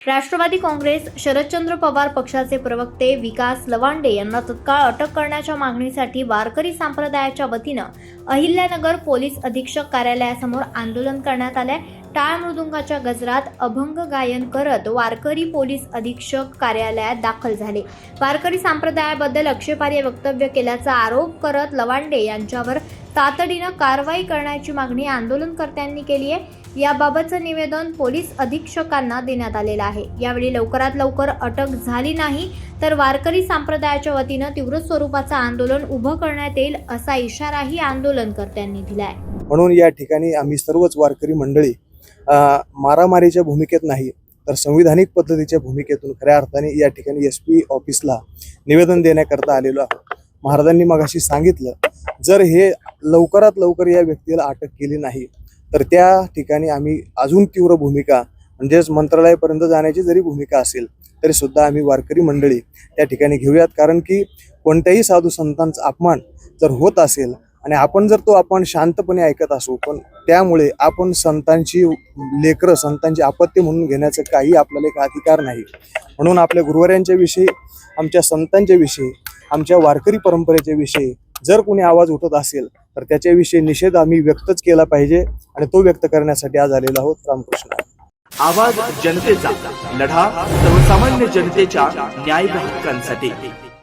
राष्ट्रवादी काँग्रेस शरदचंद्र पवार पक्षाचे प्रवक्ते विकास लवांडे यांना तत्काळ अटक करण्याच्या मागणीसाठी वारकरी संप्रदायाच्या वतीनं अहिल्यानगर पोलीस अधीक्षक कार्यालयासमोर आंदोलन करण्यात आले। टाळ मृदुंगाच्या गजरात अभंग गायन करत वारकरी पोलीस अधीक्षक कार्यालयात दाखल झाले। वारकरी संप्रदायाबद्दल आक्षेपार्ह वक्तव्य केल्याचा आरोप करत लवांडे यांच्यावर तातडीनं कारवाई करण्याची मागणी आंदोलनकर्त्यांनी केली आहे। याबाबतचं निवेदन पोलीस अधीक्षकांना देण्यात आलेलं आहे। यावेळी लवकरात लवकर अटक झाली नाही तर वारकरी संप्रदायाच्या वतीनं तीव्र स्वरूपाचं आंदोलन उभं करण्यात येईल असा इशाराही आंदोलनकर्त्यांनी दिलाय। म्हणून या ठिकाणी आम्ही सर्वच वारकरी मंडळी मारामारीच्या भूमिकेत नाही तर संविधानिक पद्धतीच्या भूमिकेतून खऱ्या अर्थाने या ठिकाणी SP ऑफिसला निवेदन देण्याकरता आलेलो आहोत। महाराजांनी मगाशी सांगितलं, जर हे लवकरात लवकर या व्यक्तीला अटक केली नाही तर त्या ठिकाणी आम्ही अजून तीव्र भूमिका म्हणजेच मंत्रालयापर्यंत जाण्याची जरी भूमिका असेल तरी सुद्धा आम्ही वारकरी मंडळी त्या ठिकाणी घेऊयात। कारण की कोणत्याही साधू संतांचा अपमान जर होत असेल आणि आपण जर तो आपण शांतपणे ऐकत असू पण त्यामुळे आपण संतांची लेकरं संतांची आपत्ती म्हणून घेण्याचं काही आपल्याला एक अधिकार नाही। म्हणून आपल्या गुरुवाऱ्यांच्या विषयी, आमच्या संतांच्या विषयी, आमच्या वारकरी परंपरेच्या विषयी जर कोणी आवाज उठत असेल तर त्याच्याविषयी निषेध आम्ही व्यक्तच केला पाहिजे आणि तो व्यक्त करण्यासाठी आज आलेलो आहोत। रामकृष्ण। आवाज जनतेचा, लढा सर्वसामान्य जनतेच्या न्याय हक्कांसाठी।